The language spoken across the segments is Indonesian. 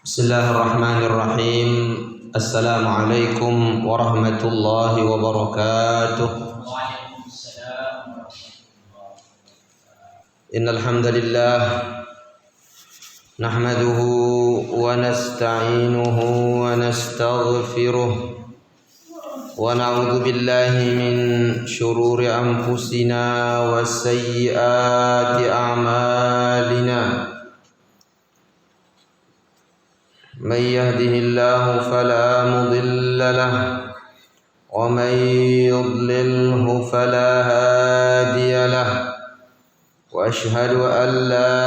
Bismillahirrahmanirrahim. Assalamualaikum warahmatullahi wabarakatuh. Innal hamdalillah nahmaduhu wa nasta'inuhu wa nastaghfiruh wa na'udzu billahi min shururi anfusina wa sayyiati a'malina. من يهده الله فلا مضل له ومن يضلله فلا هادي له وأشهد أن لا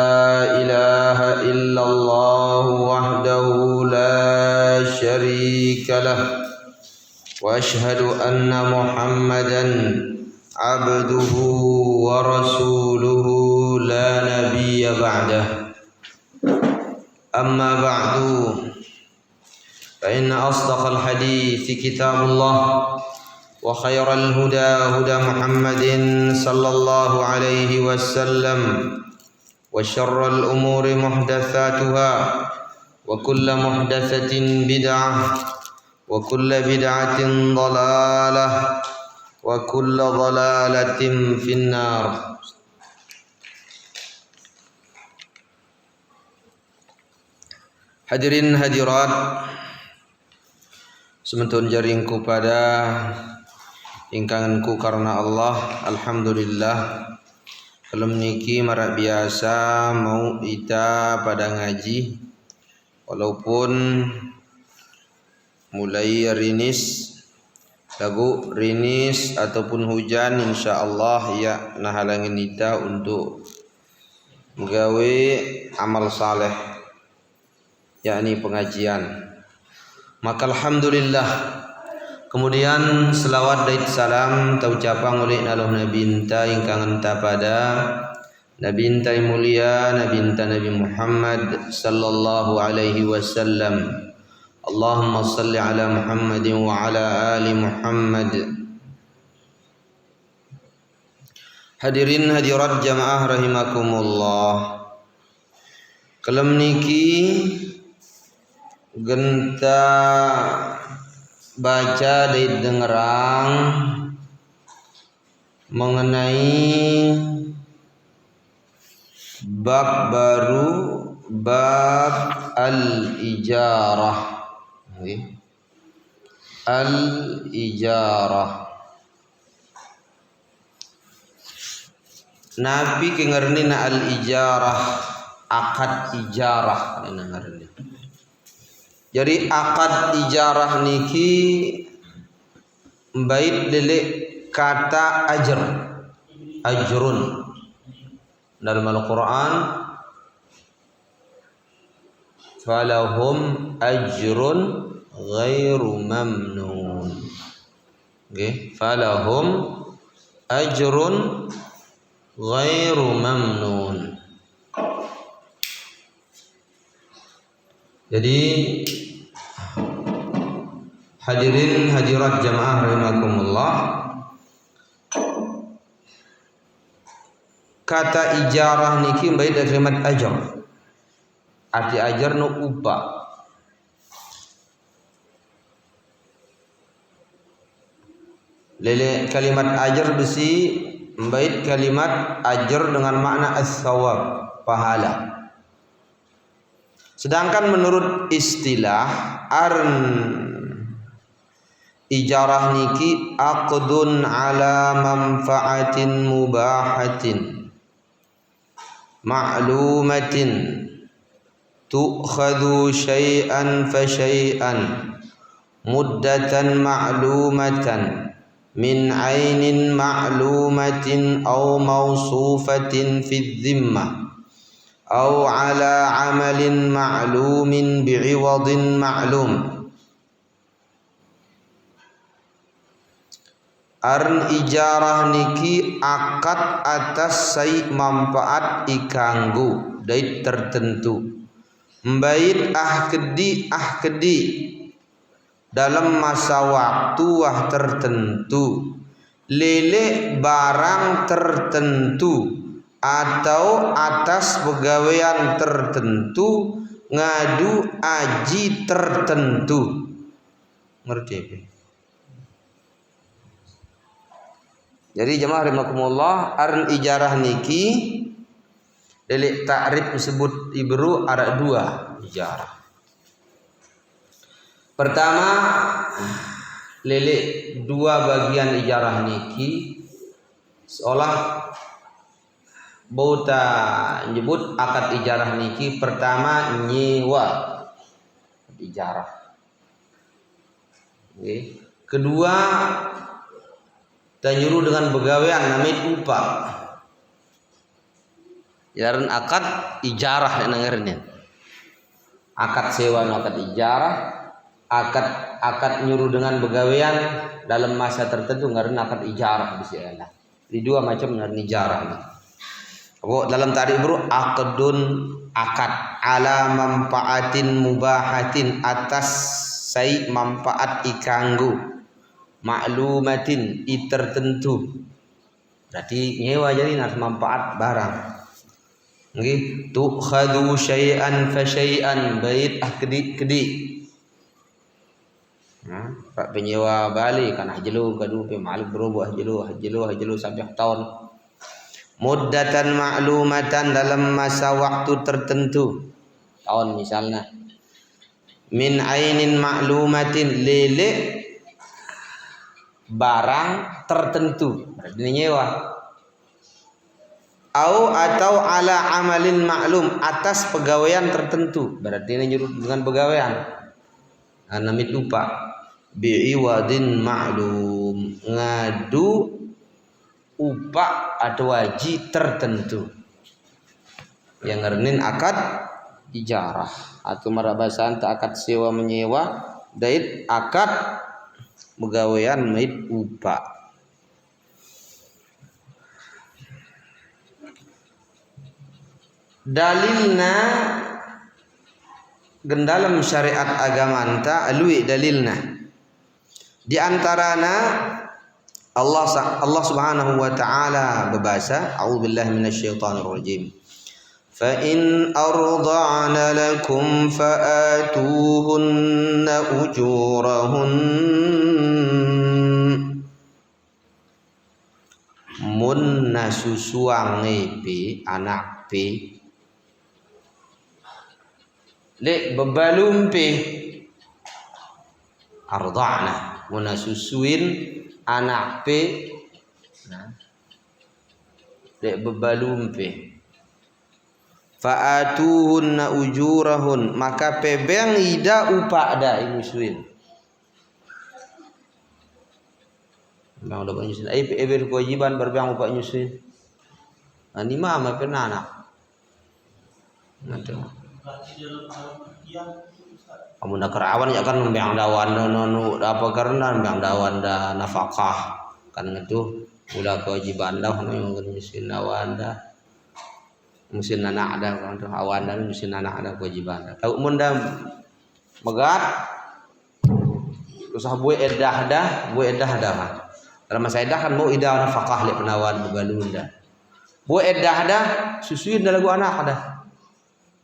إله إلا الله وحده لا شريك له وأشهد أن محمدا عبده ورسوله لا نبي بعده. أما بعد فإن أصدق الحديث كتاب الله وخير الهدى هدى محمد صلى الله عليه وسلم وشر الأمور محدثاتها وكل محدثة بدعة وكل بدعة ضلالة وكل ضلالة في النار. Hadirin hadirat sementun jaringku pada ingkanganku karena Allah, alhamdulillah kalau niki marak biasa mau ita pada ngaji walaupun mulai rinis lagu rinis ataupun hujan insyaallah ya nahalangin ita untuk menggawe amal saleh yakni pengajian. Maka alhamdulillah kemudian selawat dan salam taucapan oleh Nabi inta ingkang enta pada Nabi inta mulia Nabi inta Nabi Muhammad sallallahu alaihi wasallam. Allahumma salli ala Muhammadin wa ala ali Muhammad. Hadirin hadirat jamaah rahimakumullah. Kalam niki genta baca dan dengarang mengenai bab baru, bab al-ijarah. Al-ijarah. Nabi kengerni na al-ijarah, akad ijarah ini ngarani. Jadi akad ijarah niki bait lele kata ajrun dalam Al-Quran falahum ajrun ghairu mamnun. Okay. Falahum ajrun ghairu mamnun. Jadi hadirin hadirat jamaah rahimakumullah, kata ijarah niki baik dari kalimat ajar. Arti ajar no upah. Lele kalimat ajar besi baik kalimat ajar dengan makna as-sawab, pahala. Sedangkan menurut istilah ijarah niki aqdun ala manfaatin mubahatin ma'lumatin tu'khadhu syai'an fa syai'an muddatan ma'lumatan min 'ainin ma'lumatin aw mawsufatin fi dhimmah أو على عمل معلوم بعوض معلوم. Arn ijarah niki akad atas sai manfaat ikanggu dait tertentu mbait kedi dalam masa waktu tertentu lele barang tertentu atau atas pegawaian tertentu ngadu aji tertentu. Ngerti apa? Jadi jemaah rahimakumullah, aran ijarah niki delik ta'rif disebut ibru ada dua ijarah. Pertama, lilik dua bagian ijarah niki seolah bauta nyebut akad ijarah niki pertama nyewa ijarah. Okay. Kedua, tanyuru dengan begawean namanya upah. Jaran akad ijarah nengernya. Akad sewa akad ijarah, akad nyuruh dengan begawean dalam masa tertentu ngaran akad ijarah bisa. Di dua macam ngaran ijarah. Dalam ta'rif bro aqdun akad ala manfaatin mubahatin atas sai manfaat ikanggu maklumatin tertentu. Berarti nyewa jadi nas manfaat barang. Nggih, tukhadu syai'an fa syai'an bait kedi. Nah, pak penyewa balik kan hajlu kadu pe malik berobo hajlu sampai tahun. Muddatan ma'lumatan dalam masa waktu tertentu. Tahun misalnya. Min ainin ma'lumatin lele barang tertentu. Berarti nyewa. Atau ala amalin maklum atas pegawaian tertentu. Berarti ini nyuruh dengan pegawaian. Namit lupa. Bi'iwadin maklum. Ngadu upah atau wajib tertentu. Yang ngernin akad ijarah. Atau marabasan tak akad sewa menyewa. Dait akad pegawaian mait upah. Dalilna gendalam syariat agama anta alui dalilna di antarana Allah Subhanahu wa taala berbahasa a'udzubillahi minasyaitonir rajim fa in arda'na lakum fa'atuhunna ujurahun mun nasusuang pe anak pe lek bebalum pe arda'na muna susuin anak pe nah lek bebalum pe fa'atuhunna ujurahun maka pebeng ida upah da imusuin bang dapat nyusuin ai eber kewajiban berbang upah nyusuin ani mama penana nanti kamu nak kerawan ya kan memang dawan no apa karena memang dawan da nafkah kan itu udah kewajiban dah memang musim dawan dah musim anak ada kan tu awan dah musim anak ada kewajiban dah tahu munda megat usah buat edah dah dalam masa edah kan mau idah nafkah lek penawan begalun dah buat edah dah susuin dah lagu anak dah.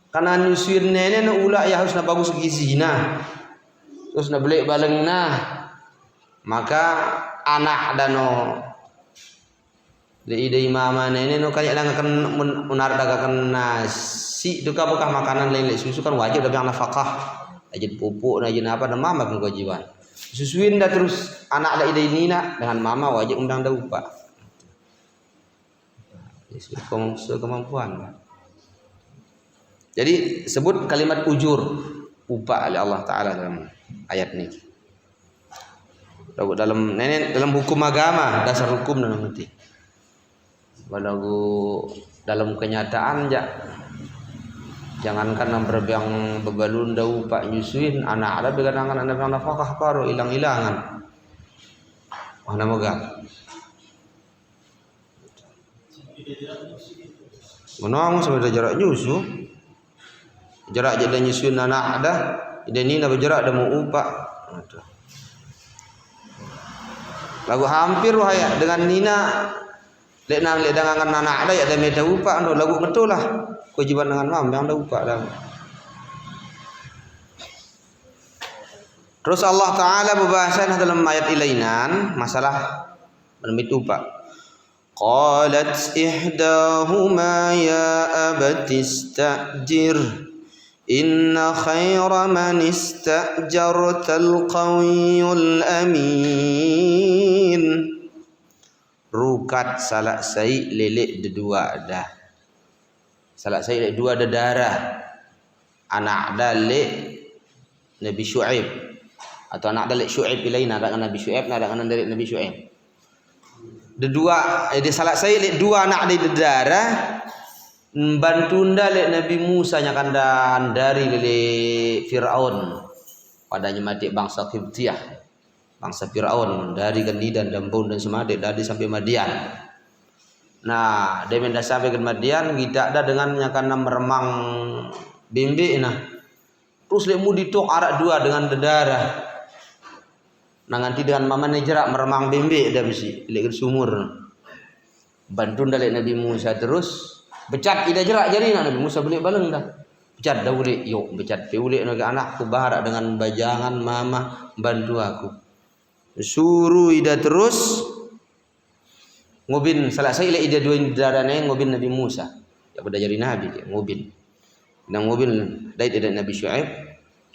Karena nyusuin nenek na ulah ya harus na bagus gizinya. Terus na beli balengna. Maka anak dano di ide mama nenek no kayak lang akan menar dagakan nasi itu apakah makanan lain susu kan wajib tapi nafkah. Ajin pupuk na ajin apa dan mama kan kewajiban. Susuin dah terus anak ada ide nina dengan mama wajib undang dah upah. Sesuai kemampuan. Jadi sebut kalimat ujur upah oleh Allah Taala dalam ayat ini. Dalam hukum agama dasar hukum dalam nanti. Walau dalam kenyataan jangankan yang bebalun dau pak nyusuin anak ada beganangan anak yang nafkah karo hilang-hilangan. Mana moga. Menang sampai jarak nyusu. Jarak jadi nyusun anak ada, dan ini nak berjarak ada mau upah. Lagu hampir wahai dengan Nina, lek dengan anak ada ya ada meta upah, lagu betul lah. Kewajiban dengan mam yang ada upah dah. Terus Allah Ta'ala berbahasan dalam ayat ilainan masalah itu Pak. Qalat ihdahuma ya abati istajir inna khaira man istajartal qawiyul amin. Rukat salak sai lelek dedua dah. Salak sai lelek dua ada darah. Anak dalek Nabi Syuaib atau anak dalek Syuaib ilaina dengan Nabi Syuaib nak dengan dalek Nabi Syuaib. Dua di salak sai lelek dua anak di darah. Bantu dalek Nabi Musa nyakandan dari lelek Firaun padanya mati bangsa Qibtiyah. Bangsa Firaun dari Gandidan dan Bun dan Semadik dari sampai Madian. Nah, dia mendah sampai ke Madian kita ada dengan yang kana meremang bimbi nah. Terus lemu ditok arak dua dengan dedarah. Nah nanti dengan mama jerak meremang bimbi dah besi lek sumur. Bantu dalek Nabi Musa terus becat ida jerak jadi Nabi Musa balik baleng dah. Becat dah boleh, yuk becat pe boleh nak anakku baharak dengan bajangan mama bantu aku. Suruh ida terus ngubin salah saya ida dua darane ngubin Nabi Musa. Ya pada jadi nabi dia ngubin. Nang ngubin dait ida Nabi Syuaib.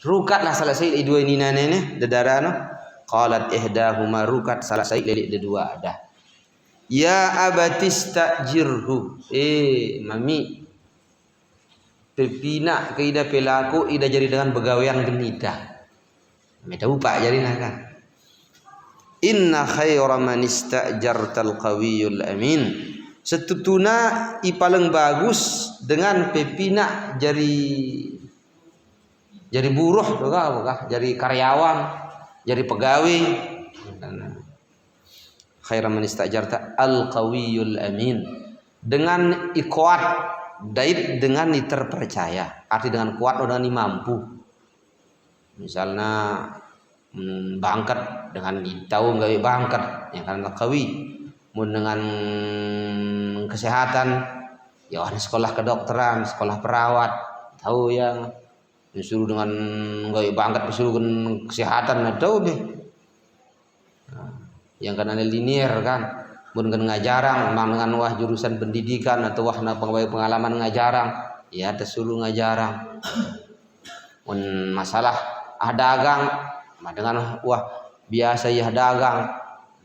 Rukatlah salah saya dua ini nane dadarana. Qalat ihdahuma rukat salah saya ida dua ada. Ya abatis tajirhu. Mami pepina ke ida pelaku ida jadi dengan begawean genita. Meta upak jadi kan. Inna khaira man istajartal qawiyul amin. Setutuna i paling bagus dengan pepina jadi buruh kah jadi karyawan, jadi pegawai. Khaira man istajarta al qawiyul amin. Dengan kuat dait dengan terpercaya. Arti dengan kuat dengan mampu. Misalnya bangkat dengan tahu gawe bangkat yang karena kawi mun dengan kesehatan ya ada sekolah kedokteran sekolah perawat tahu yang disuruh dengan gawe bangkat disuruh dengan kesehatan tahu deh yang karena linier kan mun dengan ngajarang memang dengan wah jurusan pendidikan atau wah pengalaman ngajarang ya disuruh ngajarang mun masalah dagang dengan wah biasa ya dagang,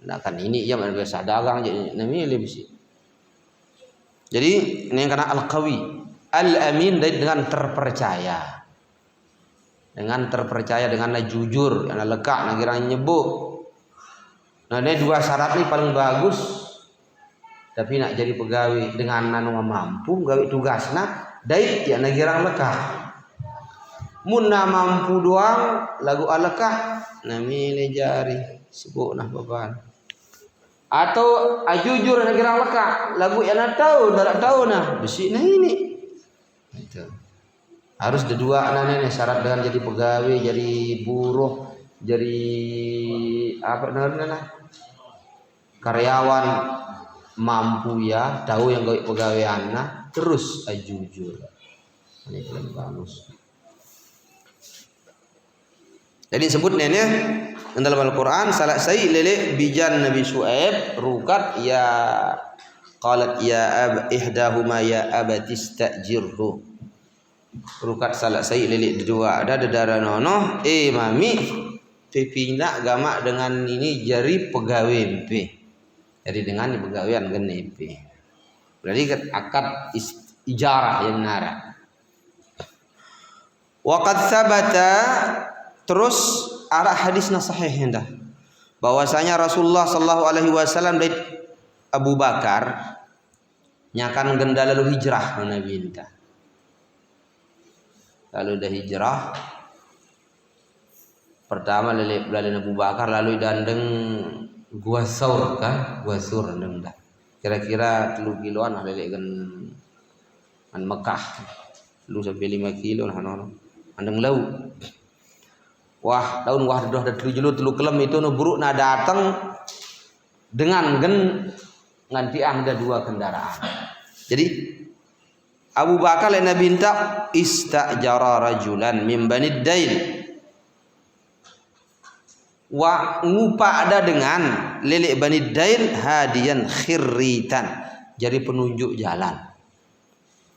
nah kan ini ya biasa dagang jadi namanya lebih sih. Jadi ini karena al-qawi, al-amin dengan terpercaya, dengan jujur, yang lekak, nak kira nyebut. Nah ini dua syarat ini paling bagus. Tapi nak jadi pegawai dengan nanu mampu, gawe tugasna, dait ya nak kira lekak. Munna mampu doang lagu alakah namile jari sebut nah baban atau ajujur nak kira lekak lagu yang nak tahu dak tahu nah besi nah ini itu harus dua anane syarat dengan jadi pegawai jadi buruh jadi apa namanya karyawan mampu ya tahu yang gawe pegawaianna terus ajujur ini paling bagus. Jadi sebutnya dalam Al-Quran salah sai lele bijan Nabi Syuaib rukat ya qalat ya ihdahuma ya abatis tajirhu rukat salah sai lele dua ada dadara nono mami pepina gamak dengan ini jari pegawai MP jadi dengan pegawaian gen MP berarti akad ijarah yang nara waqad sabata. Terus arah hadisnya sahih hendak bahwasanya Rasulullah sallallahu alaihi wasallam dari Abu Bakar nyakan genda lalu hijrah Nabi minta. Lalu dah hijrah pertama lalu Abu Bakar lalu dandeng Gua Saur kan Gua Sur dandeng dah. Kira-kira 3 kiloan lele kan Mekah. Lu sampai 5 kilo nah andeng lau. Wah, tahun wah dah 3 kelem itu nu buruk na datang dengan nganti ada 2 kendaraan. Jadi Abu Bakar dan Nabi minta istajara rajulan min Bani Dail. wa ngupada dengan lilik Bani Dail hadiyan khirritan, jadi penunjuk jalan.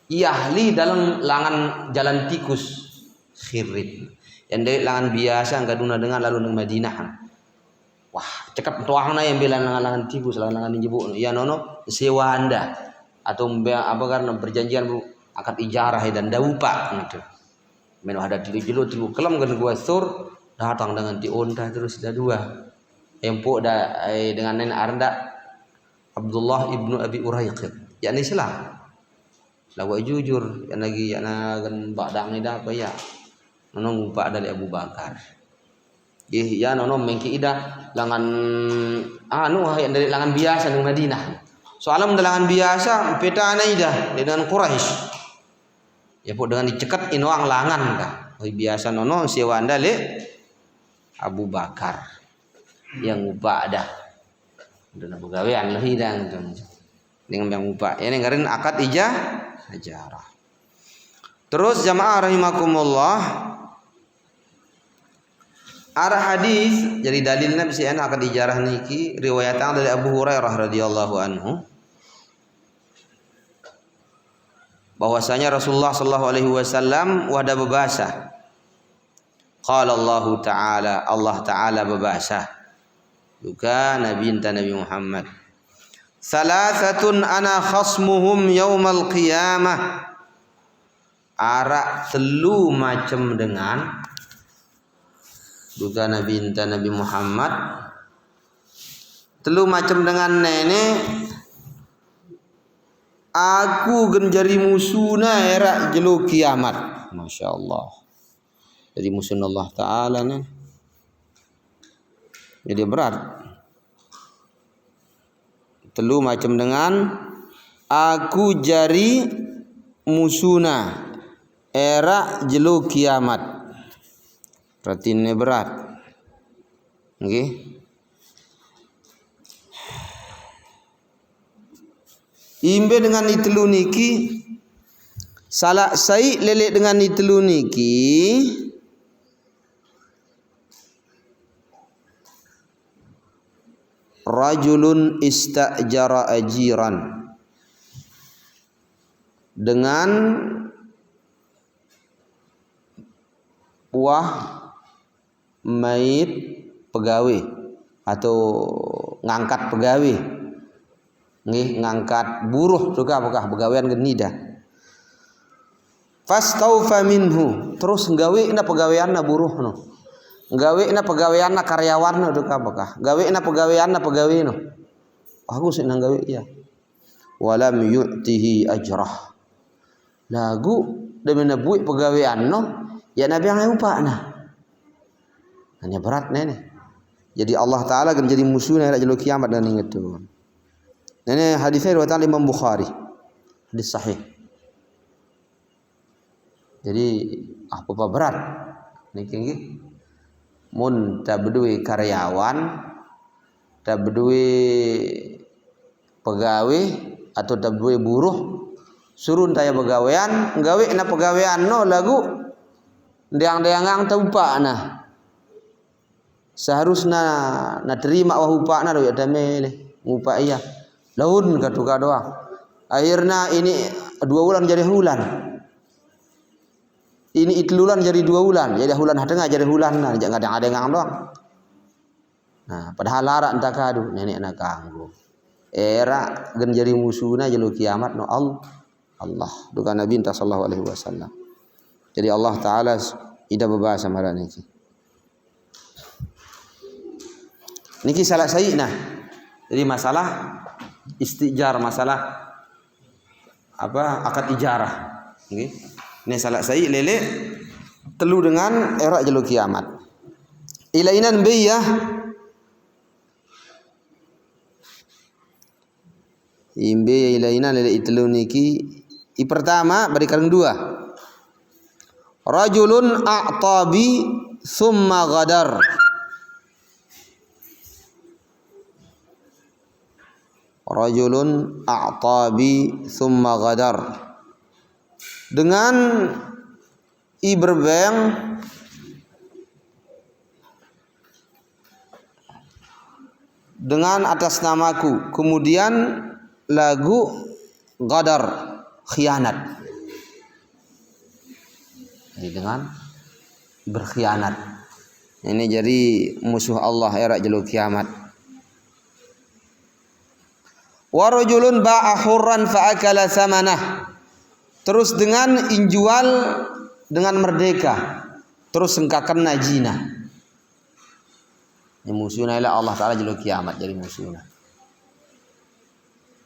Yahli dalam langan jalan tikus khirrit. Yang dari langan biasa gaduna dengan lalu nang Madinah. Wah, cekap tuangna yang bilang langan tikus, langan dijebuk. Ya nono sewa Anda atau apa karena perjanjian akad ijarah dan daupa gitu. Men ada tilu kelam kan gua sur datang dengan tionda terus dah dua. Empuk dah dengan nenek Arda Abdullah ibnu Abi Uraiqid. Yakni Islam. Lawa jujur yang lagi yang akan badang ni dah apa ya? Nono ngupak dari Abu Bakar. Ya nono mengki ida langan yang dari langan biasa di Madinah. Soalam langan biasa peta ana ida dengan Quraisy. Ya pun dengan dicekat inoang langan kah. Biasa nono sewa anda le Abu Bakar yang ngupak dah. Dan Abu gawean lah hidang dengan yang ngupak. Ini ngarin akad ijarah. Terus jamaah rahimakumullah, arah hadis jadi dalilnya bisa akad ijarah niki riwayatan dari Abu Hurairah radhiyallahu anhu bahwasanya Rasulullah sallallahu alaihi wasallam wada berbahasa. Qala Allah Ta'ala berbahasa. Juga Nabi Muhammad. Salasatun ana khasmuhum yaumal qiyamah. Arak telu macam dengan juga Nabi Muhammad. Telu macam dengan nenek. Aku genjari musuhna era jelu kiamat. Masya Allah. Jadi musuh Allah Ta'ala nih. Jadi berat. Telu macam dengan aku jari musuhna era jelu kiamat. Berarti ini berat. Okay. Imbe dengan itelu niki salak sai lelek dengan itelu niki rajulun istajara ajiran, dengan buah mait pegawai atau ngangkat pegawai, ngangkat buruh juga apakah pegawaian genida. Fastaufa minhu, terus nggawe ina pegawaianna buruh no. Nggawe ina pegawaianna karyawanna juga apakah. Gawe ina pegawaianna pegawai no. Aku sih nang gawe iya. Walam yu'tihi ajrah. Lagu demi nabuik pegawaian no, ya nabi yang upahna. Hanya berat nenek. Jadi Allah Ta'ala akan jadi musuhnya pada jelu kiamat dan ingat tu. Ini hadisnya riwayat Imam Bukhari. Hadis sahih. Jadi apa berat? Niki mun tabdui karyawan, tabdui pegawai atau tabdui buruh, suruh taya pegawaian, nggawe na pegawaian no lagu deang-deangang taupa nah. Seharusnya na terima wah upana do ya damai ngupa iya. Laun katuka doang. Akhirnya ini 2 bulan jadi bulan. Ini itlulan jadi 2 bulan, jadi bulan tengah jadi bulan, nah jangan ada ngang doang. Nah, padahal larak entah kadu nenek nak kanggo. Era gen jadi musuhna jelu kiamat no Allah. Duka Nabi sallallahu alaihi wasallam. Jadi Allah Ta'ala ida berbahasa marah niki. Niki salah sayyidina. Jadi masalah istijar, masalah apa akad ijarah. Okay. Ini salah sayyid lele telu dengan era jelu kiamat. Ilainan biyah imbe ilainan lele itelu niki pertama berikan 2. Rajulun a'tabi summa ghadar. Rajulun a'tabi summa ghadar. Dengan iberbeng dengan atas namaku. Kemudian lagu ghadar, khianat. Jadi dengan berkhianat. Ini jadi musuh Allah era jalur kiamat. Wa rajulun ba'a hurran fa akala samanah. Terus dengan injual dengan merdeka, terus sengkakan najina. Ini musuhna ila Allah Taala jalur kiamat jadi musuhna.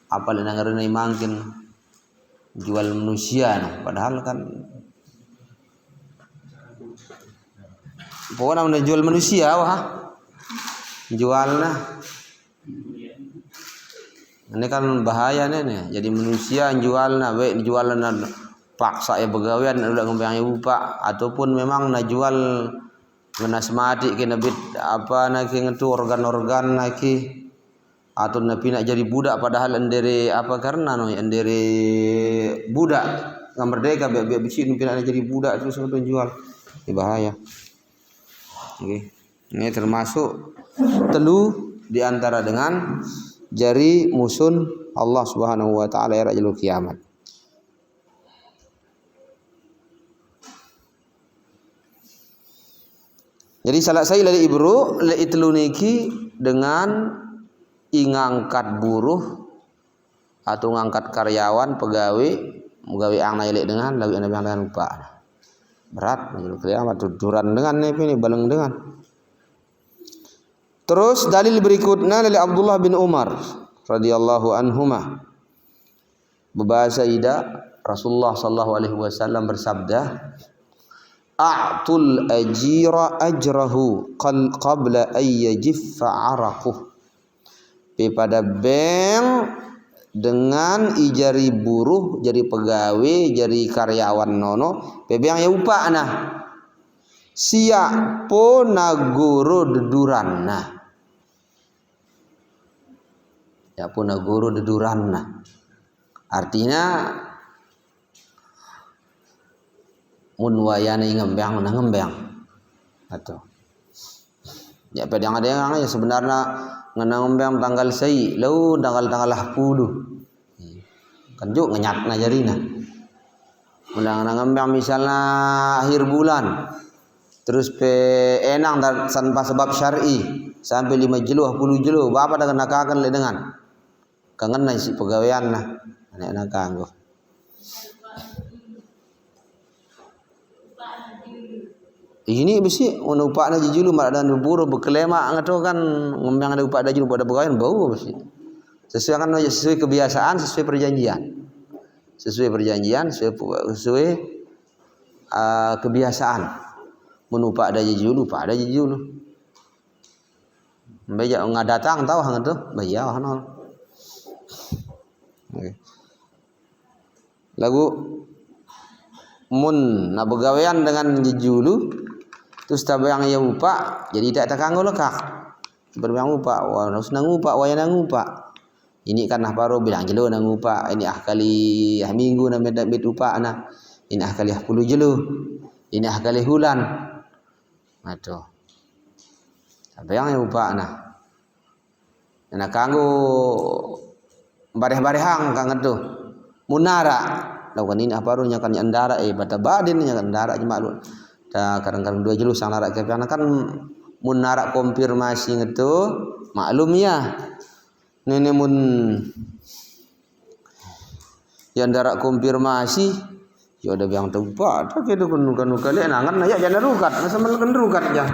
Apa yang ngarana mangkin jual manusia nah, padahal kan pokoknya udah jual manusia wah jualnya ini kan bahaya nih jadi manusia jualnya baik jualnya paksa ya begawian udah ngembang lupa ataupun memang na jual menasmati kena bit apa nak ngetu organ-organ naki atau nabi nak jadi budak padahal endere apa karena no endere budak nggak merdeka biar bisi nabi nak jadi budak terus untuk jual ini bahaya. Okay. Ini termasuk telu diantara dengan jari musun Allah Subhanahu Wa Taala era jalur kiamat. Jadi salah saya dari ibru itlu niki dengan ingangkat buruh atau ngangkat karyawan pegawai ang naik dengan lagu yang dengan lupa berat jalur kiamat tuduran dengan ini baleng dengan. Terus dalil berikutnya dari Abdullah bin Umar radhiyallahu anhuma berbahasa ida Rasulullah sallallahu alaihi wasallam bersabda a'tul ajira ajrahu qabla ay yajiffa araquh. Pada beng dengan ijari buruh jadi pegawai jadi karyawan nono bebeng ya upah nah siap po nagoro deduran nah ya po nagoro deduran nah artinya mun wayane ngembang nah ngembang atau ya pada yang ada yang ya sebenarnya ngembang tanggal sei lalu tanggal 10 kan juk ngenyat na jarina mun ngembang misalnya akhir bulan terus pe enang tanpa sebab syar'i sampai 5 jeluh 10 jeluh bapa dah nakakan le dengan kangen na si pegawaian nah anak kanggo ini besi upa na julu mak dan buru berkelema ngato kan ngembang ada upa ada julu pada pegawaian bau besi sesuai kan sesuai kebiasaan sesuai perjanjian sesuai kebiasaan menupak ada julu pak ada julu beja nggak datang tahu hang tu beja hanol lagu mun na begawean dengan julu terus tabayang ya upa jadi tak takanggo lekak berbang upa wa harus nangupa wa nangupa ini kan nah baru bilang jelo nangupa ini kali minggu na med upa na ini kali 10 jelo ini kali hulan aduh tabayang ya upa na na kanggo bareh-barehang kang tu munara lawan ini baru nyakan andara bata badin nyakan andara jemalu kadang-kadang 2 jelu sang narak karena kan mun narak konfirmasi itu maklum ya ini mun yang darak konfirmasi ya ada yang tempat tak itu kan kali nangan ya jangan rukat sama kan rukat ya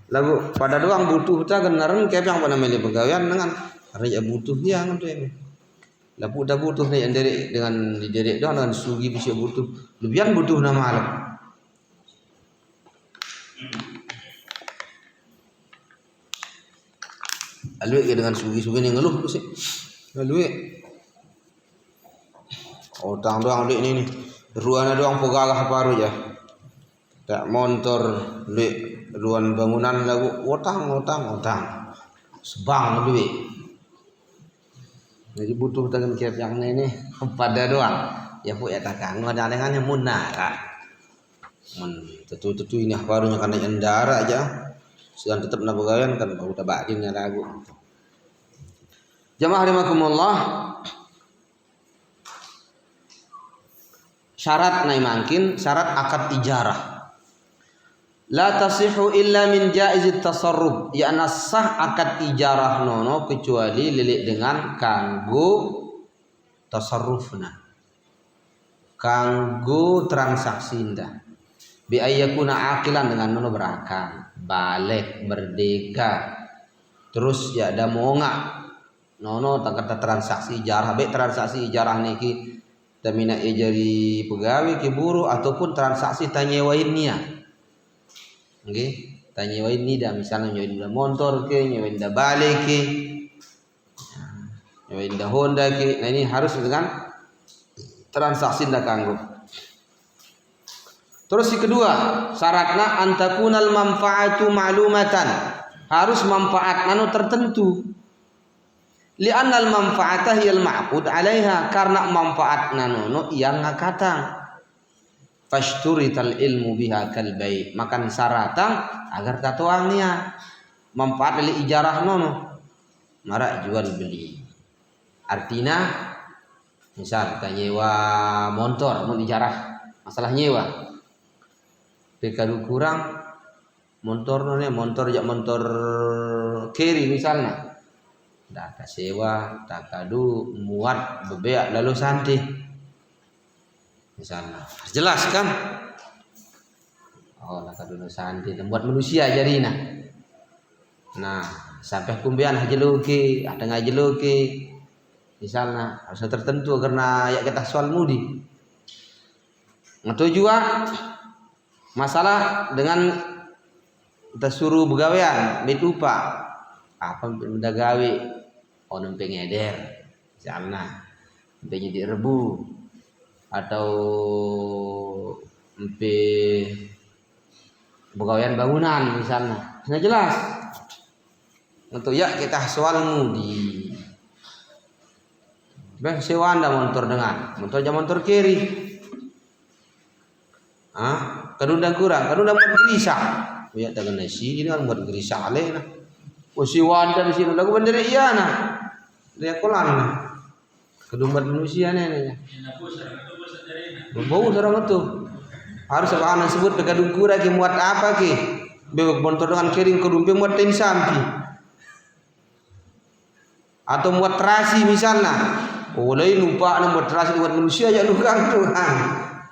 lagu pada doang butuh ta kenaran kayak yang pada milih pegawaian dengan karena ya butuh ya kan tuh ini lalu dah butuh nih derek dengan derek doang dengan sugi bisa butuh lebihan butuh nama alam alwe dengan sugi-sugi ni ngeluh tu sih. Alwe. Otang doang dek ni. Ruana doang pegagah baru je. Tak motor le ruan bangunan lagu otang. Sebang alwe. Jadi butuh dengan kiat yang ni pada doang. Ya pu ya takang ada dengan munara. Tentu ini barunya kan endara aja. Sedang tetap nak pegawaian kan baru tabakin lagu. Jamaah rahimakumullah, syarat naimangkin syarat akad ijarah. La tasihu illa min jaizit tasarruf. Ya sah akad ijarah nono kecuali lilik dengan kanggo tasarrufna. Kanggo transaksi indah. Bi ayyakuna aqilan dengan nono berakal, balik, merdeka. Terus ya ada monga. Nono kata transaksi ijarah, baik transaksi ijarah niki tamina ijari pegawai ke buruh ataupun transaksi tanyewain niat. Nggih, tanyewain ni dah misalnya nyewain dah motor ke, nyewain dah balik ke, nyewain dah Honda ke. Nah ini harus dengan transaksi dah kanggo. Terus yang kedua, syaratnya antakunal manfaatu ma'lumatan. Harus manfaat nano tertentu. Li'annal manfaatah hiyal ma'qud 'alaiha, karena manfaat nano yang ngakatang. Fashturital ilmu biha kal bai', makan syaratan agar tatuangnya manfaat dari ijarah nono marak jual beli. Artinya misal kita nyewa motor mau ijarah, masalah nyewa pekadu kurang motor nono, motor jak motor kiri misalnya dah sewa tak kadu muat bebeak lalu santih misalnya, jelas kan? Oh, nak dulu santri buat manusia jadi nah. Nah, sampai kumbian hajeluki, ada ngajeluki. Misalnya harus tertentu karena ya kita soal mudi. Atau juga masalah dengan kita suruh begawean, betupa apa benda gawe, orang pengeder, misalnya, pengen rebu. Atau pegawaian bangunan misalnya, sudah jelas. Untuk ya kita soal mudi. Ben sewa anda motor dengan motor jam motor kiri. Kadang kurang, kadang buat gerisah. Ya dengan nasi ini kan buat gerisah le nah. Sewa anda di sini lagu bener iya nah. Dia kolan nah. Kadang buat manusia nih. Bau sarang itu harus apa anak sebut bekadung kura ki muat apa ki bebek motor dengan kering kedumpe muat ten sampi atau muat terasi misalnya. Oh lain lupa nak muat terasi buat manusia ya luka Tuhan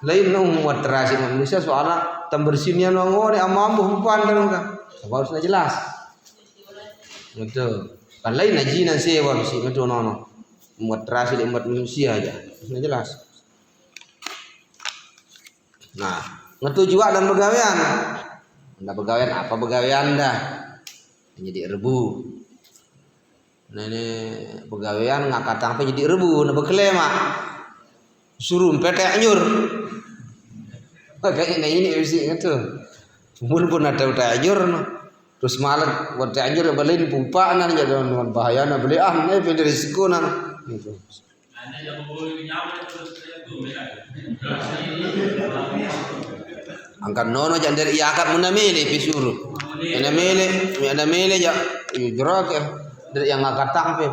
lain nak muat terasi manusia soalnya tembersinnya nongol dia mampu umpan kan harusnya jelas betul kan lain najinan sewa bisi betul nono muat terasi buat manusia aja harusnya jelas. Nah, ngetu juga dan begawean. Anda begawean apa begawean dah? Jadi rebu. Nah ini begawean ngakatang apa jadi rebu, na bekelema. Suruh petek nyur. Kayaknya ini mesti ngetu. Mun pun ada udah nyur no. Terus malam buat nyur beliin pupa nan jadi dengan bahaya na beli nih pindah risiko nan. Gitu. Angkat nono jangan dari akad munamile pisuru. Ada mele ya jerak dari yang ngakat tangpe.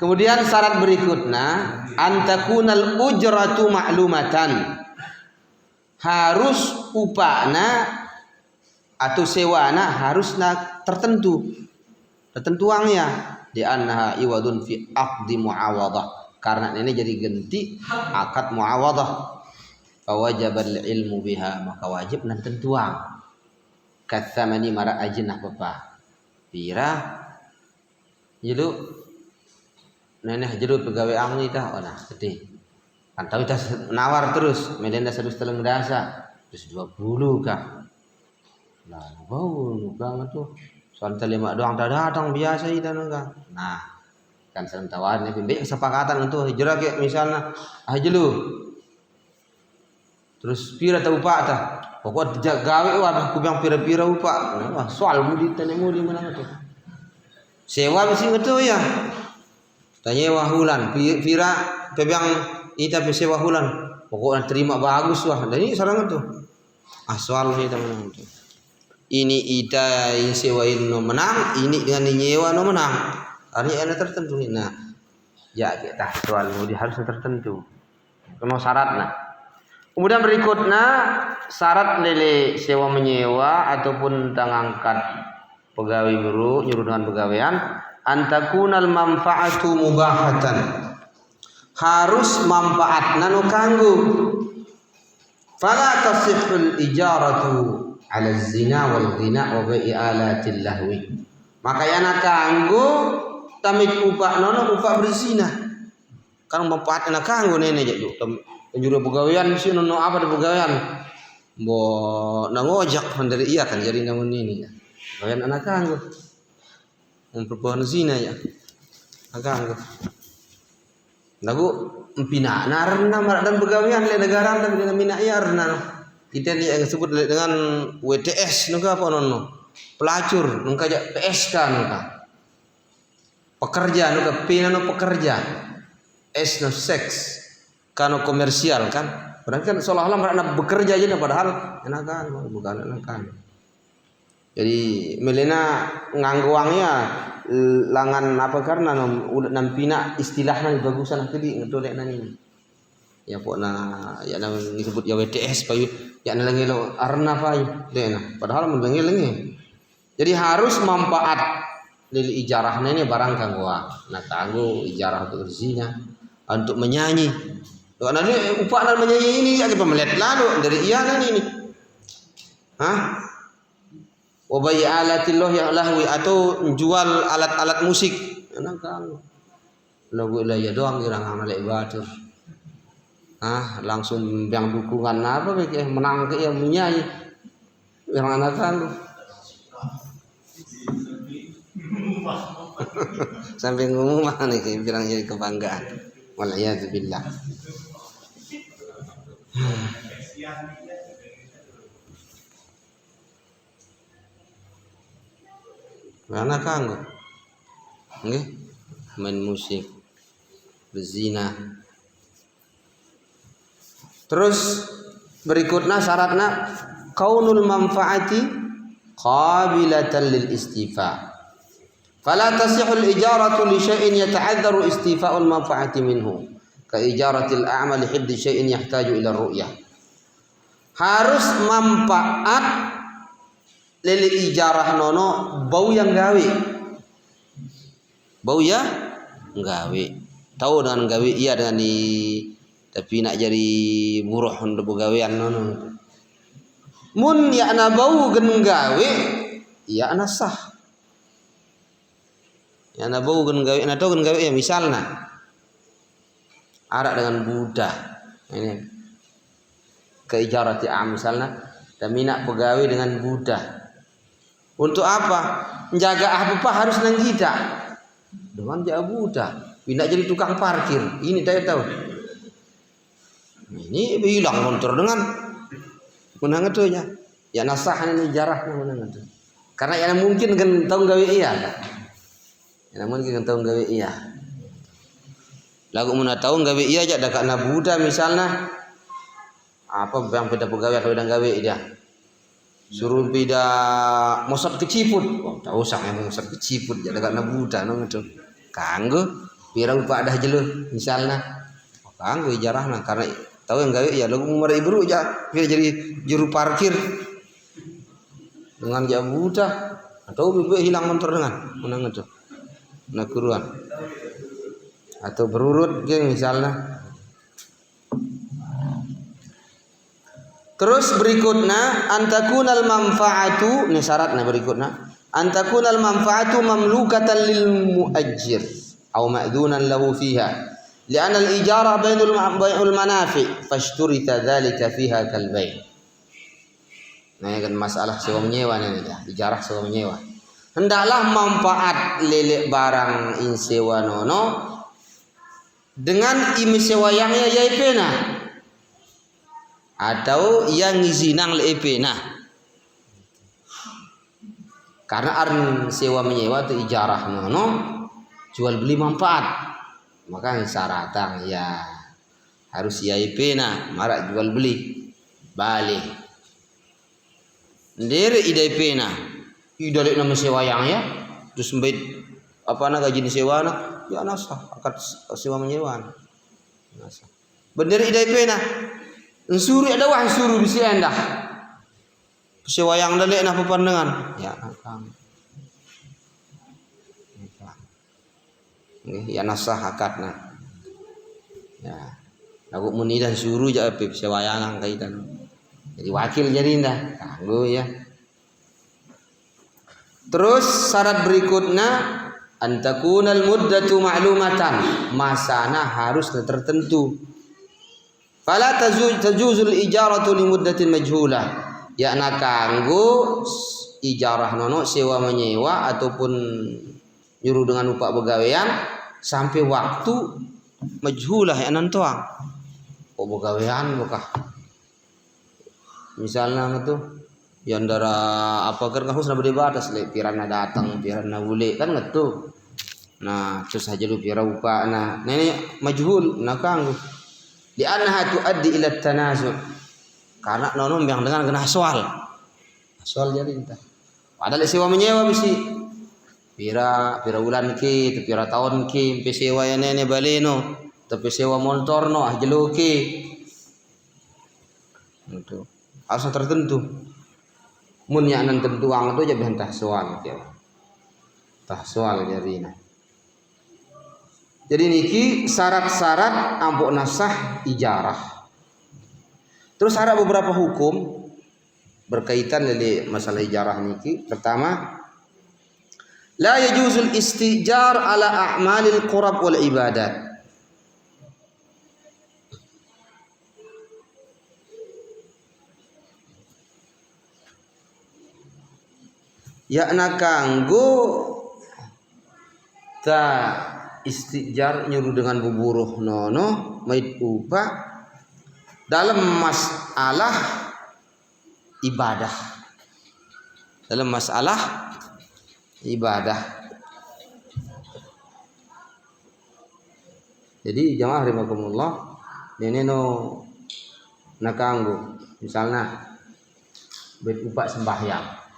Kemudian syarat berikutnya antakunal ujratu ma'lumatan. Harus upana atau sewana haruslah tertentu. Tertentuannya di annaha iwadun fi aqdi muawadah. Karena ini jadi genti akad muawadah. Fawajabal ilmu biha, maka wajib nan tentuang. Katsamani mara ajnah bapa. Pira jilu nenek jilu pegawai angni tah ona sedih. Kan tahu tah nawar terus medenda sedus teleng dasa terus 20 kah. Nah, bau banget tuh. Soal terima doang datang biasa itu kan. Nah, kan sering tawarin bimbing kesepakatan untuk hijrah kayak misalnya hajlu terus pira tahu pak tah pokok gawe wah aku bilang pira-pira upa wah soal mudi tanya mudi mana tuh sewa mesti betul ya tanya wahulan pira pebiang ita sewa hulan pokoknya terima bagus wah dan ini sarang tuh soal ini teman-teman ini ida yang sewain no menang, ini dengan nyewa no menang. Artinya tertentu. Nah, ya kita soal dia harus tertentu. Kena syaratnya. Kemudian berikutnya syarat lele sewa menyewa ataupun tangangkat pegawai buruh nyuruh dengan pegawaian antakunal manfaatu mubahatan. Harus manfaatna no kanggo. Fala tasihul ijaratu ala zina wal ghina wa bai'i alatil lahwi. Maka yana kanggo tamik upah nono upah berzina. Kan manfaatna kanggo nene jadi penjuru pegawaian sih nono apa di pegawaian. Bo nangojak dari iya kan jadi namun ini ya. Pegawaian anak kanggo. Memperbuat zina ya. Kanggo. Lagu pina narna marak dan pegawaian le negara dan dengan mina yarna. Kita lihat yang disebut dengan WTS nuka apa nono pelacur nuka aja PSK nuka pekerja nuka P no pekerja S no seks kano komersial kan berarti kan seolah-olah mereka bekerja aja padahal enakan bukan enakan. Jadi melena ngangguangnya langan apa karena udah nampina istilahnya bagusan tadi ngedolek nani. Ya pokoknya ya nama disebut ya WTS payu ya lagi lo arna payu deh padahal mendengi lengi. Jadi harus manfaat dari ijarahnya ini barang kanggoa. Nah kanggo ijarah untuk berzina untuk menyanyi. Karena ini upah menyanyi ini ya kita melihat lalu dari iya ini. Hah? Wabai alatillah yang lahwi atau jual alat-alat musik. Enak kanggo. Lagu ya doang kira ngamalek batur. Langsung yang dukungan apa kayak menang ke yang menyanyi yang anak kan sampai ngomong nih kayak bilang jadi kebanggaan waliyadzubillah. Anak kan nggih main musik berzina. Terus berikutnya syaratnya kaunul manfaati qabilatan lil istifa. Fala tasihul ijaratu li syai'in yata'adzaru istifa'ul manfaati minhu ka ijaratil a'mal hibdi syai'in yahtaju ila ru'yah. Harus manfaat lil ijarah nono bau yang gawe. Bau ya gawe. Tahu dengan gawe iya dengan di tapi nak jadi buruh untuk pegawaian nono. Mun ya ana bau gen gawe ya ana sah. Ya ana bau gen gawe ana tahu gen gawe ya misalna arak dengan budak. Ini keijarati misalna dan minak pegawai dengan budak. Untuk apa? Menjaga apa harus nang kita. Dengan jaga budak. Pindah jadi tukang parkir. Ini saya tahu. Ini hilang motor dengan menang itu ya nasahan ini jarahnya menang itu karena ya mungkin kan tahu gawe iya kan ya mungkin kan tahu gawe iya lagu mana tahu gawe iya aja dah karena Buddha misalnya apa yang beda pegawai kalau udah gawe dia suruh beda mosot keciput tahu sang yang mosot keciput jadi karena Buddha nong itu kanggo pirang pak dah jeluh misalnya kanggo jarahna karena tahu yang gawe ya lagu umur ibu aja jadi juru parkir dengan jam buta atau ibu hilang motor dengan menang itu nakuruan atau berurut geng misalnya. Terus berikutnya antakunal manfaatu ini syaratnya berikutnya antakunal manfaatu mamlukatan lil muajjir atau ma'dunan lahu fiha. لأن الإجارة بين بيع المنافع فاشترط ذلك فيها كالبيع. Nah kan masalah sewa menyewa ini dah, ijarah sewa menyewa. Hendaklah manfaat lelek barang in sewa nono dengan imi sewa yang ya pena atau yang izinang le pena. Karena arn sewa menyewa itu ijarah nono jual beli manfaat. Maka syaratan ya harus IAP nah marak jual beli balik Ndere idai pena. Idalek nama sewayang ya. Terus mbait apa na gaji ni sewa na ya nasah akad sewa menyewa. Nasah. Bener idai pena. Ensuri ada wah suru bisi endah. Sewayang dalek na pepandangan. Ya nakang. Ya nasah akadna. Ya. Lagu muni dan suruh ja pip sewayangan kaitan. Jadi wakil jadi indah. Kanggo ya. Terus syarat berikutnya antakunal muddatu ma'lumatan, masana harus tertentu. Fala tajuzul ijaratu li muddatin majhulah. Yakna kanggo ijarah nono sewa menyewa ataupun nyuruh dengan upah begawean sampai waktu majhulah ya nantoang. Oh begawean bekah. Misalnya gitu yang dara apa kan harus nabi batas le pirana datang pirana bule kan ngetu nah terus aja lu pira upa nah ini majhul nah kanggo di annaha tuaddi ila tanazu karena nono yang dengan kena soal jadi entah padahal sewa menyewa bisi pira bulan ki tu pira tahun ki pe sewa ya nene baleno tapi sewa motor no ajelo ki itu harus tertentu mun yang tentu ang itu jadi entah soal ya. Tah soal jarina. Jadi niki syarat-syarat ambok nasah ijarah. Terus ada beberapa hukum berkaitan dengan masalah ijarah niki. Pertama, la yajuzul istijar ala a'malil qurab wal ibadat. Yakna kanggo ta istijar nyuruh dengan buburuh nono mait upah dalam masalah ibadah. Dalam masalah ibadah. Jadi jamaah rahimakumullah ini no nakanggo misalnya bait upah sembahyang.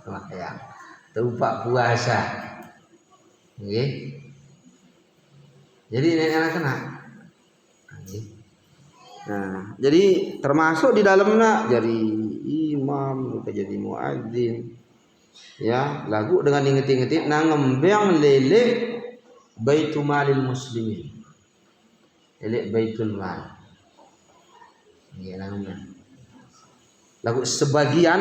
Sembahyang. Tupak puasa. Nggih. Jadi ini anak kena. Nah, jadi termasuk di dalamnya jadi imam, jadi muadzin. Ya, lagu dengan inget-ingetin nangembang lele baitul malil muslimin. Lele baitul mal. Nggih namanya. Lagu sebagian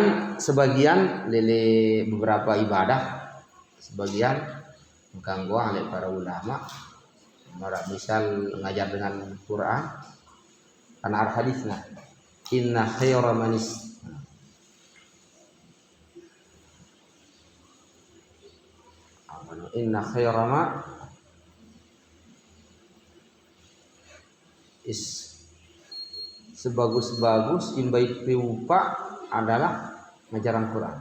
lele beberapa ibadah sebagian kanggo oleh para ulama mara misal ngajar dengan Quran karena ar hadisna inna khairal manis inna khairama is sebagus-bagus imbaik piupa adalah ngajaran Quran.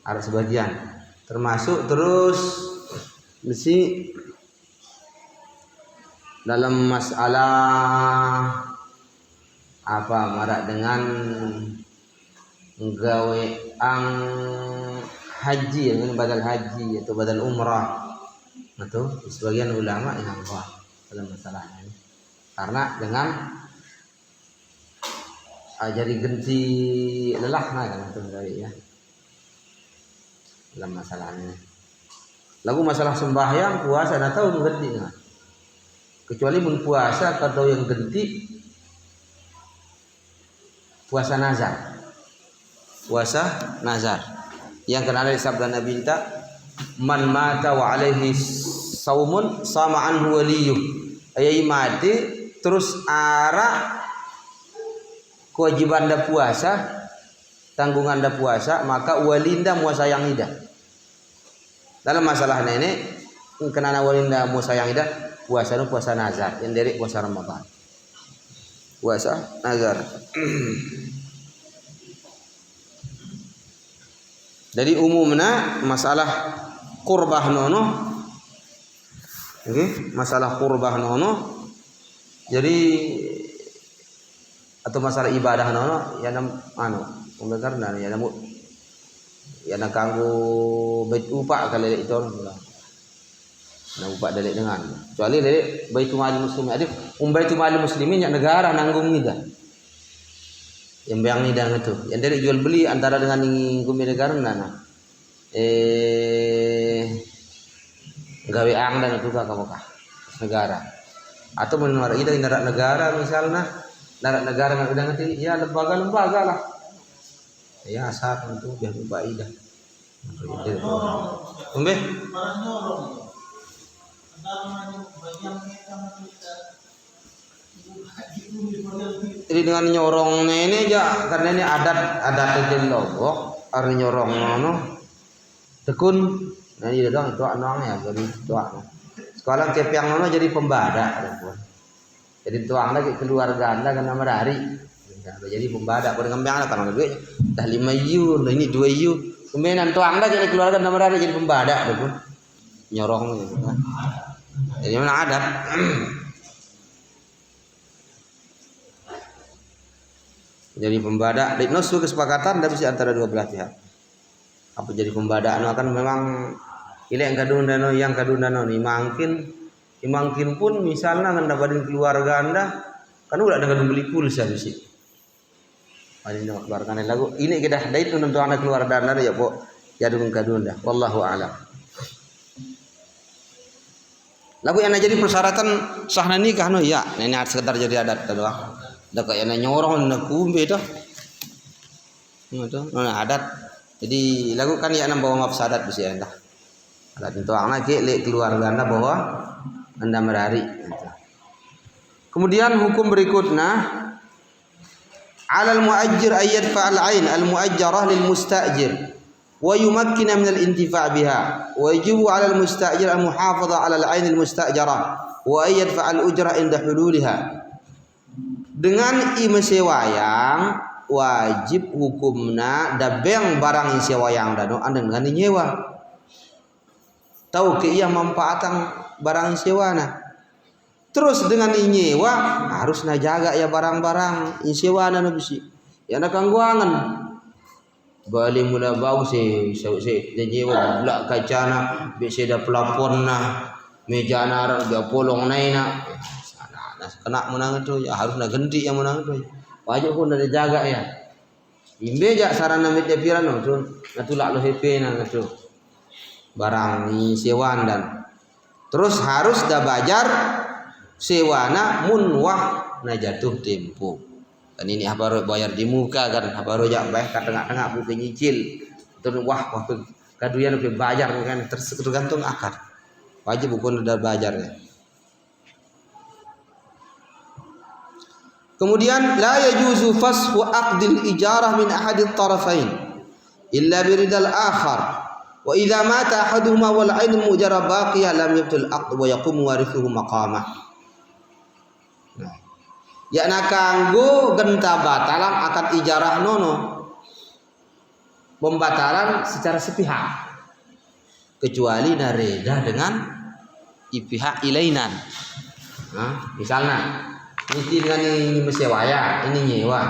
Ada sebagian termasuk terus mesti dalam masalah apa marak dengan nggawe ang haji dengan badal haji atau badal umrah atau sebagian ulama yang dalam masalahnya ini. Karena dengan ajari genti lelah nah kan itu dari ya dalam masalahnya. Lagu masalah sembahyang puasa nak tahu genti nah. Kecuali mun puasa atau yang genti puasa nazar. Puasa nazar. Yang kena dari sabda Nabi kita man mata wa alaihi saumun sama anhu waliyuh. Ayai mati terus arah kewajiban dah puasa tanggungan dah puasa maka walinda mua sayang ida dalam masalah nenek kenana walinda mua sayang ida puasa nu puasa nazar yang dari puasa Ramadan puasa nazar. Jadi umumnya masalah qurbah nono okay. Masalah qurbah nono Jadi atau masalah ibadah nono ya nam karena ya namu ya nak kanggo bait upak kali itu nah upak dalek dengan kecuali dari baitul mal muslimin ada baitul mal muslimin yang negara nanggung ni dah yang bayang ni dah itu yang dari jual beli antara dengan ngumi negara nana gawe ang dan itu kakak negara atau menurut kita negara misalnya negara yang udah ngerti ya lembaga lah ya asal itu biar berfaedah umbe jadi dengan nyorong ini aja karena ini adat di Lombok hari nyorong nono tekun nah ini dong itu anongnya jadi doa sekarang tiap yang nono jadi pembadak jadi tuang lagi keluarga anda kan nama dari jadi pembadak pada ngembang karena duit dah 5 yu ini 2 yu kemudian tuang anda jadi keluarga nama dari jadi pembadak pun nyorong gitu kan jadi mana adat jadi pembadak di nusu kesepakatan dari antara dua belah pihak apa jadi pembadak akan memang ile yang kadun dano ni mungkin pun misalnya anda badin keluarga anda kan udah dengan beli pulsa bisi badin keluarga anda lagu ini kita dah itu untuk anak keluarga anda ya po ya dengan kadun dah wallahu a'lam lagu yang jadi persyaratan sahna nikah no ya ini sekedar jadi adat doang dah kayak nyorong nak kumbe dah itu adat jadi lagu kan ya bawa mafsadat bisi anda adat itu anak keluarga anda bawa anda merari. Kemudian hukum berikutnya alal muajjir ayat fa'al ain al muajjarah lil mustajir wa yumakkina min al intifa' biha wa yajibu alal mustajir al muhafadha ala al ain al mustajarah wa ayat fa'al ujrah inda hululiha dengan imesewayang wajib hukumna dabeng barang isewayang dano anda dengan nyewa tahu ke ia manfaatan barang sewana terus dengan nyewa harus najaga ya barang-barang sewana na bisi ya nak kangguangan bali mula bau se nyewa blak kacana bisi da plafon na meja na da polong naina kena menang itu ya harus na ganti yang menang itu wajib pun ada jaga ya imbeja sarana mit piran no tu natulak lo hepe na itu barang ni sewan dan terus harus dah bajar sewana munwah na jatuh tempo dan ini apa bayar di muka kan apa rojak baik kat tengah-tengah bukan nyicil terus wah kaduyan lebih bajar kan tergantung akad wajib bukan dah bajarnya. Kemudian la yajuzu fashu aqdil ijarah min ahadit tarafain illa biridal akhar wa idza mata ahaduhuma wal 'ain mujarrab baqiyah lam yabtul aqd wa yaqum warithuhu maqamah. Nah, ya na kanggo genta batalan akad ijarah nono pembatalan secara sepihak kecuali nareda dengan pihak ilainan. Nah, misalnya mesti dengan ini mesewaya, ini nyewa.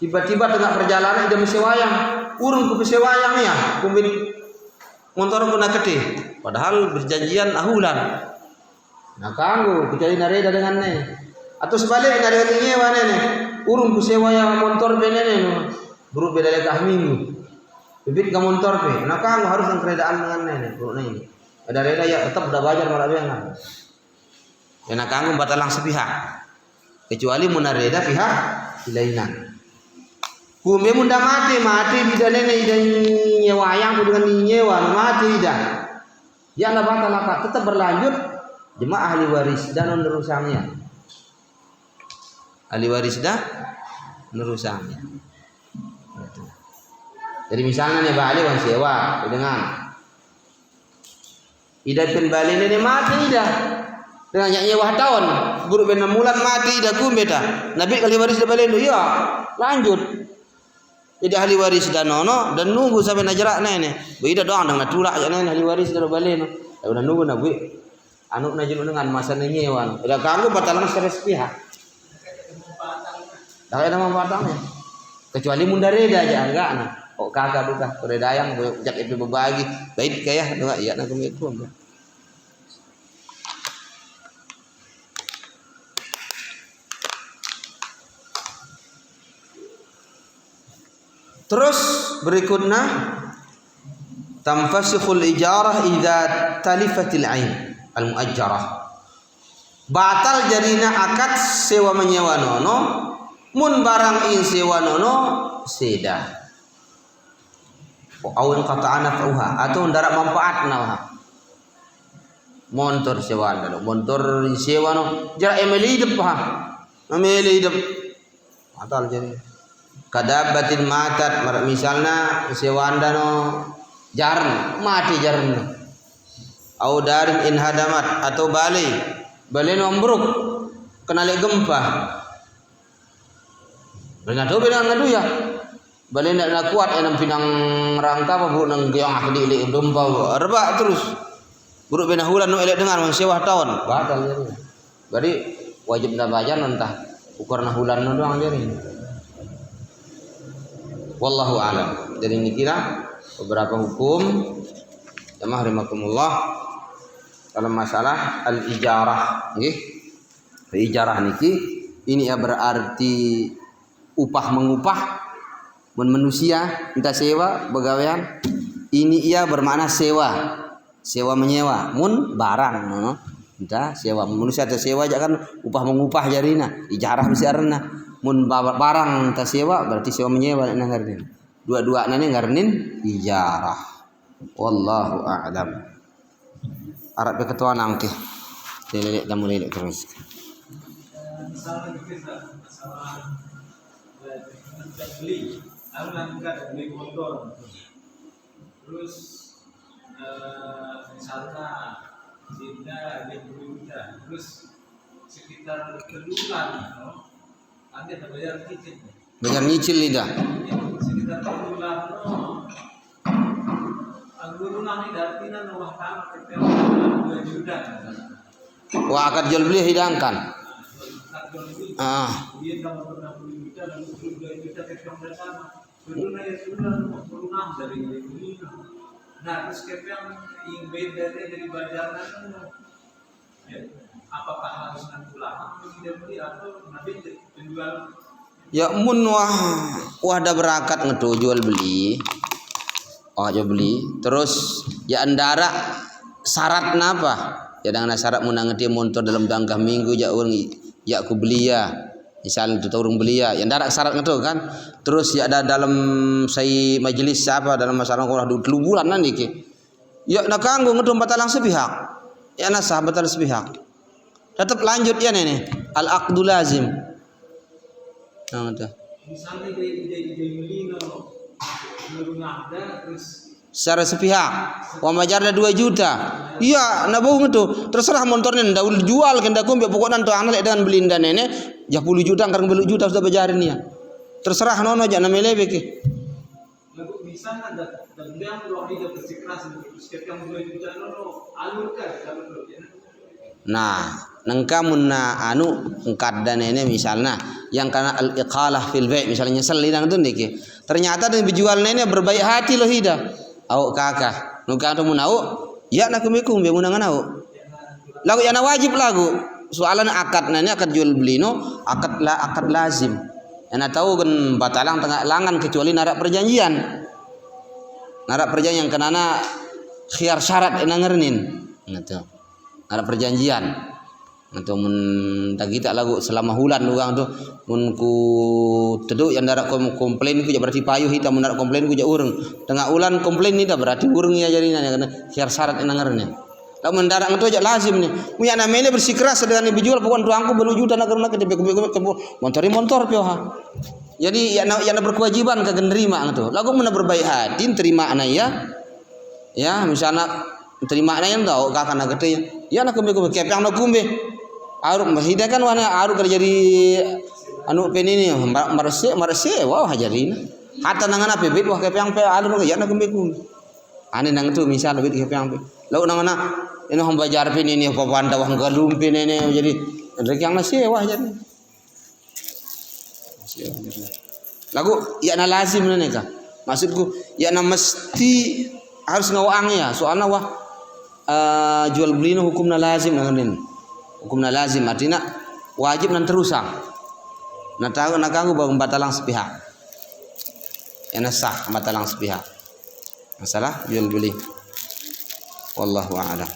Tiba-tiba tengah perjalanan dia mesewayang, urung ke mesewayang ya, kumpul motor pun nak ketih. Padahal berjanjian ahulan. Nah kanggo kecuali nareda dengan ne. Atau sebaliknya dengan nyewa ne, urung ke sewayang motor benene, buruk beda lekah minggu. Bibit ke motor pe, nah kanggo harus yang keredaan dengan ne, buruk ini. Ada reda ya tetap dah bajar malah bengan. Ya nak kanggo batalang sepihak. Kecuali munareda pihak ilainan. Kumbe munda mati bidalene dan nyewa yang dengan nyewa mati dah. Ya la batal akad tetap berlanjut jemaah ahli waris dan nerusangnya. Ahli waris dah nerusangnya. Jadi misalnya nih Bali wan sewa dengan idat pin Bali ini mati dah. Dengan nyewa tahun guru ben 6 bulan mati dah kumbe dah. Nabi ahli waris dah balen ya lanjut. Jadi ahli waris dah nono dan nunggu sampai najrak nene. Beda doang dengan tulak ya nene ahli waris dah balen. Ya udah nunggu nabi. anu najun dengan masa nyewan udah kanggo batalan secara sepihak dah ada manfaatnya kecuali mundareda aja enggak nah kok kagak duka keredayang jak itu berbagi baik kayak enggak ya nak itu enggak. Terus berikutnya tanfasikhul ijarah idza talifatil ain al muajjarah. Batal jarina akad sewa menyewa nono mun barang in sewa nono seda. Awin qata'ana fauha atau ndarak manfaatna wa. Montor sewa dulu montor sewa no jarak emeli hidup ha. Emeli hidup. Batal jarina. Kadabatin matat misalnya sewanda no jarn mati jarn au darin in hadamat atau bali no ambruk kena lek gempa beli do bilang ngadu ya bali ndak kuat enam pinang rangka apa buruk nang geong akdi lek gempa reba terus buruk bena hulan no elek dengar sewa tahun batal jadi berarti wajib ndak bayar entah ukurna hulan no doang jadi. Wallahu a'lam. Jadi ini kira beberapa hukum jamaah rahimakumullah dalam masalah al-ijarah nggih. Ijarah niki ini ya berarti upah mengupah manusia entah sewa begawean ini ia bermakna sewa menyewa mun barang no entah sewa manusia atau sewa aja kan upah mengupah jarina ijarah bisa arena mun barang entah sewa berarti sewa menyewa ngarnin dua-dua nane ngarnin ijarah wallahu a'lam arab ketua nangke lelek tamu lelek terus misalnya masalah beli aku langgar beli motor terus misalnya cinta dia berjuta terus sekitar kelulan no? Anda bayar cicil bayar nyicil lidah sekitar kelulan no? Anggur nang idartina no wahana ketel 2 juta wah akad jual beli hidangkan dia dapat 60 juta dan 22 juta ketel bersama dulu ya sudah 56 dari ini. Nah, terus yang beda dari bajaran ya, apakah harus nanti lama tidak beli atau nanti penjual? Ya mun wah dah berakat ngetu jual beli, jual beli. Terus ya andara syarat napa? Ya dengan syarat mun ngeti motor dalam tangkah minggu ya orang ya aku beli ya. Misal itu orang beli ya, yang darat syarat ngetu kan. Terus ya ada dalam saya majelis siapa dalam masalah kurang 2 bulan nanti ke. Ya nak kanggo ngetu batalang sepihak. Ya nasah batal sepihak. Tetap lanjut ya nih. Al aqdu lazim. Nah itu. Misalnya dia beli no ada terus secara sepihak. Wa majarna 2 juta. Iya, na bau ngetu. Terserah motornya ndak jual kan dak kombe pokoknya tu anak dengan belinda nenek. Ya 10 juta karang 10 juta sudah bajarin ya. Terserah nono aja na melebe ke. Lagu bisa kan dan dia kalau dia bersikeras setiap yang 2 juta nono alurkan kalau ya. Nah, nengka munna anu engkadda nenek misalnya yang karena al-iqalah fil bai' misalnya nyesel lidang tu niki. Ternyata dan dijual nenek berbaik hati loh hida. Awak kakak, nungka tu munau, ya nak kumikum be munangan au. Lagu yana wajib lagu. Soalan akad nani akad jual beli no akad lazim. Yana tahu kan batalang tengah langan kecuali narak perjanjian. Narak perjanjian kenana khiar syarat ena ngernin. Gitu. Narak perjanjian. Gitu mun tak kita lagu selama hulan luang tu mun ku teduk yang darat komplain ku berarti payuh hitam mun darat komplain ku ja urang. Tengah ulan komplain ni dah berarti urang ya jarina karena khiar syarat ena ngernin. Lalu mendarat itu aja lazim nih. Punya namanya bersikeras dengan dijual pokoknya tuangku belu juta nak kena kita montori motor pioha. Jadi yang berkewajiban kagak nerima gitu. Lagu mana berbaik hati terima anak ya misalnya terima anak yang tahu kakak nak gede ya nak kumbe kepang nak kumbe. Aruk mahida kan wana aruk kerja jadi anu penini marse wah hajarin. Hatta nangan apa bed wah kepang pe alur ya nak kumbe kumbe. Ane nang tu misal bit kepiang. Lalu nang mana ini hong bajar pin ini apa panda wang galum pin ini jadi rekyang na sewa jadi. Lagu ya na lazim na ka. Maksudku ya na mesti harus ngawang ya. Soalnya wah jual beli no hukumna lazim nanganin. Hukumna lazim artinya wajib nan terusang. Na tahu na kanggo bang batalang sepihak. Ya na sah batalang sepihak. Masalah jual beli. Wallahu a'lam.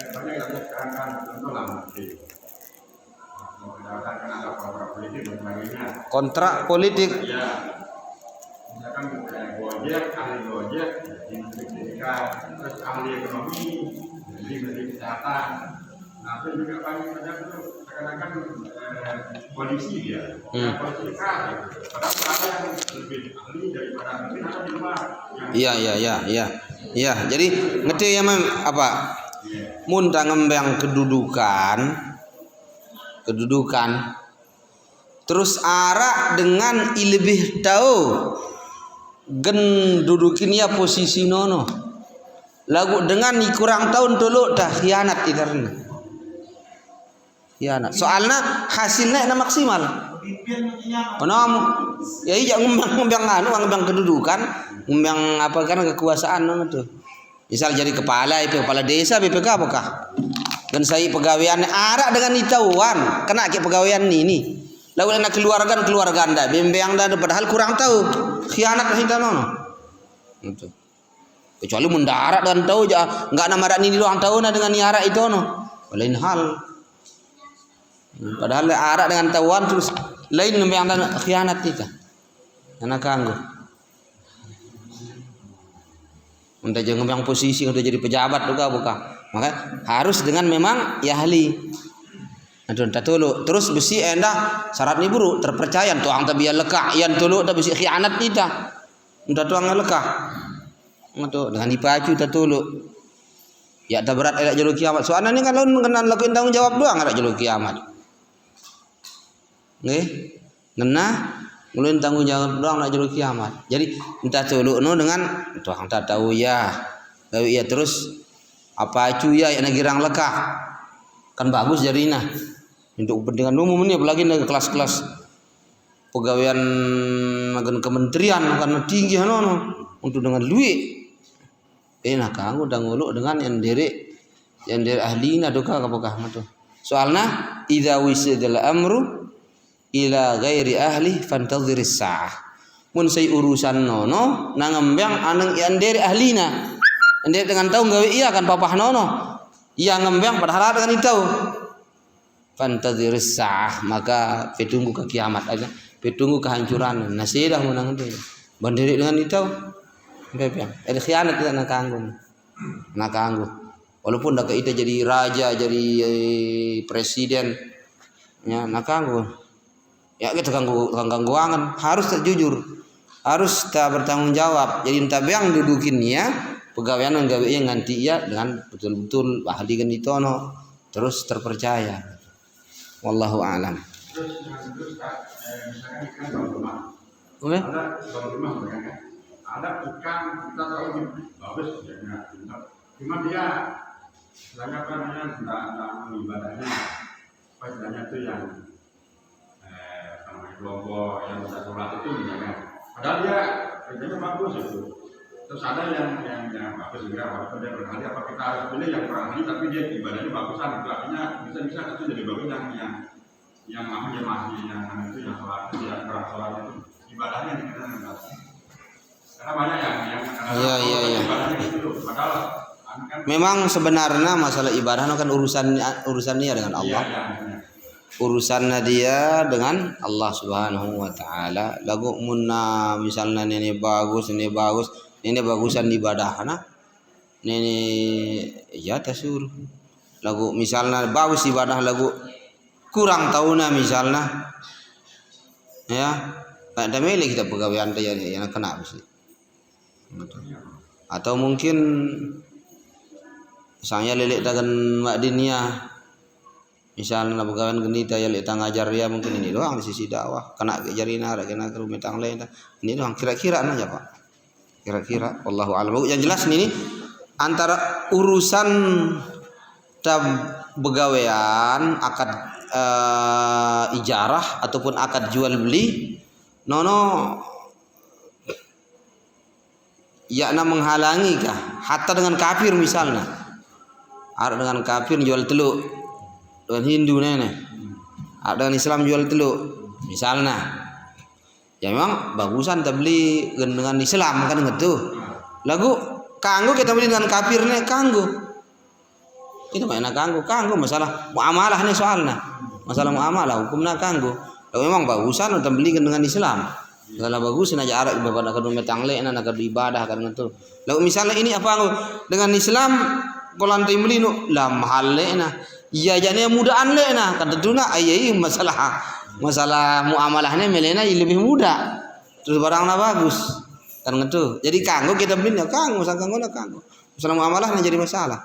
Banyak yang sekarang contoh lah menteri berdasarkan ada kontrak politik dan sebagainya. Kontrak politik. Ya, misalkan Gojek, ahli Gojek, industri pendidikan, terus ahli ekonomi, jadi menteri kesehatan. Nah, itu juga paling banyak itu seakan-akan polisi dia, polisi keras. Padahal ada yang lebih ahli daripada mungkin ada di luar. Iya. Jadi ngerti ya apa? Mun ngembang kedudukan terus arak dengan lebih tahu gen dudukin ya posisi nono lagu dengan kurang tahun dulu dah khianat ikarna khianat soalnya hasilnya na maksimal penam ya iya ngembang kedudukan ngembang apa kan kekuasaan nono tuh. Misal jadi kepala desa BPK apakah? Dan saya pegawaian arak dengan itauan kena ke pegawaian ini. Lalu nak keluarga anda bimbang anda padahal kurang tahu khianat kita nono. Itu. Kecuali mendarat dan tahu aja enggak nama rak ini doang tahu na dengan arak itu no. Lain hal. Padahal arak dengan tahuan terus lain bimbang dan khianat kita. Anak kanggo. Untuk jangan posisi untuk jadi pejabat juga bukan. Maka harus dengan memang ya ahli. Aduh tak tulu. Terus besi endah syarat ni buruk terpercaya tuang tapi lekah yang tulu tak besi khianat kita. Udah tuang lekah. Untuk dengan dipacu tak tulu. Ya tak berat elak jalur kiamat. Soalnya ni kan lalu kenal lakuin tanggung jawab doang elak jalur kiamat. Nggih. Ngena ngulun tanggung jawab doang nak jalur kiamat. Jadi entah tulu no dengan tuang tak tahu ya. Tahu ya terus apa acu ya yang girang lekah. Kan bagus jadinya. Untuk kepentingan umum ini apalagi dari kelas-kelas pegawaian kementerian karena tinggi no untuk dengan duit. Nah kamu udah nguluk dengan yang diri ahli na doka apakah tu. Soalnya idza wisidal amru ila ghairi ahli fantadhiris sa'ah. Mun say urusan nono nangembang aneng yang diri ahlina. Endek dengan tahu gawe iya kan papah nono. Iya ngembang padahal dengan itu. Fantadhiris sa'ah maka petunggu ke kiamat aja. Petunggu kehancuran. Nasidah menang itu. Berdiri dengan itu. Bebang. Ada khianat kita nak kanggo. Walaupun dah kita jadi raja, jadi presiden, ya nak kanggo. Ya kita gangguan harus tak jujur, harus tak bertanggung jawab. Jadi entah yang dudukinnya pegawaian yang gawe nganti ya dengan betul-betul ahli kan itu no, terus terpercaya. Wallahu a'lam. Terus misalkan ikan dalam rumah. Oke? Ada dalam rumah kan? Ada ikan kita tahu ini bagus ya. Cuma dia istilahnya apa namanya tidak ibadahnya. Apa istilahnya itu yang kelompok yang tidak sholat itu misalnya. Padahal dia kerjanya bagus itu. Terus ada yang bagus juga, walaupun dia berkali apa kita harus pilih yang kurang ahli tapi dia ibadahnya bagusan. Itu artinya bisa itu jadi bagus yang apa jemaah yang itu yang sholat itu yang kurang sholat itu ibadahnya kita enggak. Karena banyak yang Iya. ibadahnya gitu. Padahal kan Memang sebenarnya masalah ibadah kan urusannya dengan Allah. iya. Urusannya dia dengan Allah Subhanahu wa taala. Lagu munna misalnya ini bagusan ibadahna. Ini ya tasur. Lagu misalnya bagus ibadah lagu kurang tahunnya misalnya. Ya. Tak ada milik kita pegawaian dia yang kena mesti. Atau mungkin misalnya lelek dengan mak dinia Misalnya pegawai genita ya letang ngajar dia mungkin ini doang di sisi dakwah. Kena ke jarina, kena ke rumah tang lain. Ini doang kira-kira aja Pak. Kira-kira wallahu a'lam. Yang jelas ini antara urusan begawean akad ijarah ataupun akad jual beli nono yakna menghalangi kah hatta dengan kafir misalnya ada dengan kafir jual teluk dengan Hindu nenek ada dengan Islam jual teluk misalnya ya memang bagusan kita beli dengan Islam kan gitu lagu kanggo kita beli dengan kafir nih kanggo itu mana kanggo masalah muamalah nih soalnya masalah muamalah hukumnya kanggo lalu memang bagusan kita beli dengan Islam kalau bagus aja arak ibadah kalau metang le nak ibadah kan itu lalu misalnya ini apa dengan Islam kalau antai beli nu lah mahal le nah iya jane mudaan le nah kan tentunya ayai masalah muamalahnya melena lebih mudah terus barangnya bagus kan gitu jadi kanggo kita beli ya kanggo masalah muamalahnya jadi masalah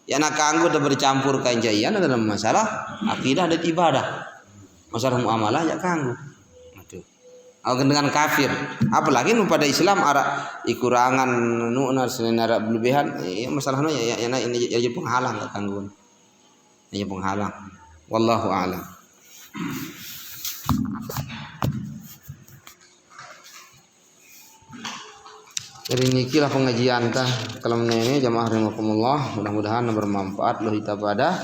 ya nak kanggo udah bercampur kanjaian dalam masalah akidah dan ibadah masalah muamalah ya kanggo dengan kafir apalagi pada Islam ada ikurangan nu'nar senara berlebihan masalahnya ya ini jadi penghalang tak kanggo ini penghalang wallahu a'lam. Jadi inilah pengajian tah kalau ini jamaah rahimakumullah mudah-mudahan bermanfaat lo kita pada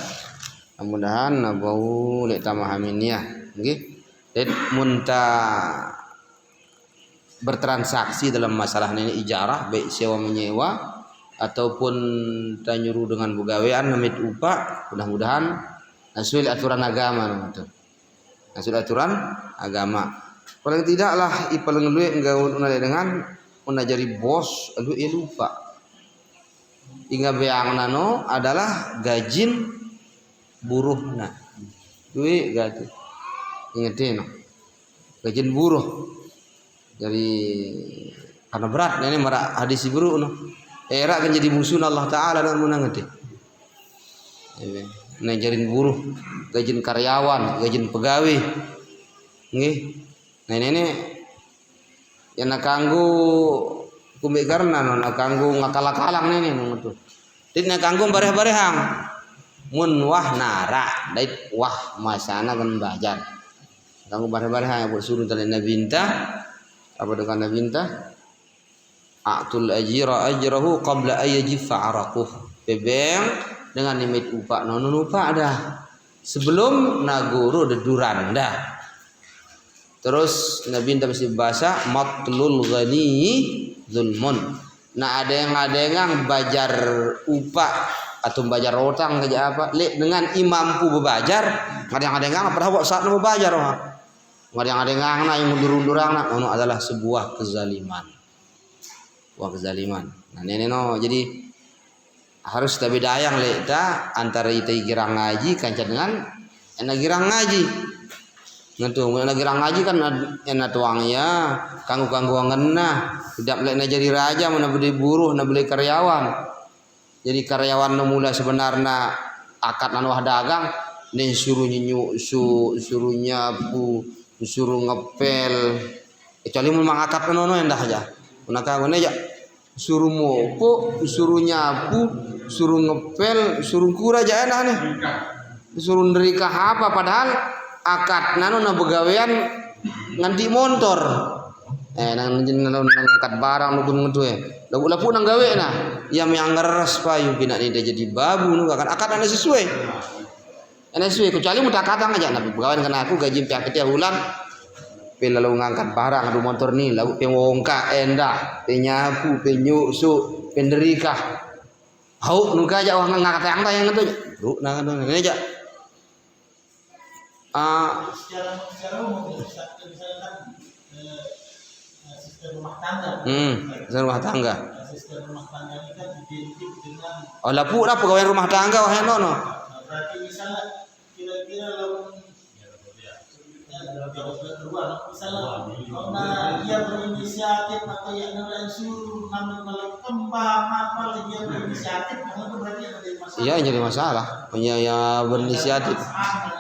mudah-mudahan nabau lek tamahaminnya nggih dan munta bertransaksi dalam masalah ini ijarah baik sewa menyewa ataupun tanyuru dengan begawean namit upah mudah-mudahan sesuai aturan agama gitu. Sesuai aturan agama. Paling tidaklah paling luwih enggaun dengan menajari bos lu lupa. Hingga beang nano adalah gajin buruhna. Duit gaji. Ingetin. Gajin buruh. Jadi karena berat ini marah hadis buru no. Era kan jadi musuh Allah Taala dan menang itu. Ngajarin buruh, gajin karyawan, gajin pegawai. Nggih. Nah ini yang nakanggu kumbi karena no nakanggu ngakala-kalang ini no itu. Dit nakanggu bareh-barehang. Mun wah nara, dait wah masana kan bajar. Kanggu bareh-barehang buat suruh tali nabinta. Apa dengan nabinta? A'tul ajira ajrahu qabla ayyajifa araquh. Bebeng dengan nimit upah non upah dah. Sebelum naguru deduran dah. Terus nabinta mesti bahasa matlul ghani zulmun. Nah ada yang bajar upah atau bajar utang kerja apa? Lek dengan imampu bebajar, kadang-kadang padahal saat mau bajar Kadang-kadang yang mundur-mundurang ono adalah sebuah kezaliman. Nah ini no jadi harus kita bedayang leta antara ita girang ngaji kanca dengan enak girang ngaji. Ngantu enak girang ngaji kan enak tuangnya kanggu ngena tidak lek jadi raja mana beli buruh na beli karyawan. Jadi karyawan mula sebenarnya akad anu dagang nih suruh suruh nyapu suruh ngepel kecuali memang akad nono endah aja punaka ngene aja suruh mopo suruh nyapu suruh ngepel suruh kura aja enak nih suruh nerika apa padahal akad nano na begawean nganti motor nang angkat barang nukun ngetu lagu lapu nang gawe nah yang ngeres payu bina ini jadi babu nu kan akad ana sesuai NSW kecuali mudah kadang aja nabi begawan kena aku gaji pihak ketiak bulan lalu ngangkat barang adu motor nih lalu pewongka endah penyapu penyusu penderika hau nuka aja wah ngangkat yang tayang itu lu nang ini aja secara umum misalkan sistem rumah tangga sistem rumah tangga ini kan identik dengan lapu lah pegawai rumah tangga wah no berarti misalnya kira-kira lawan kedua, misalnya karena dia berinisiatif atau yang lain suruh ngambil kembang apa dia berinisiatif, karena itu berarti ada masalah. Iya, yang jadi masalah. Punya yang berinisiatif.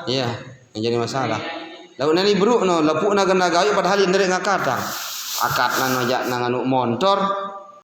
Iya, yang jadi masalah. Lalu nani bro no, lapuk na ganda gayo padahal indere ngakata. Akat na ngajak na nganu motor,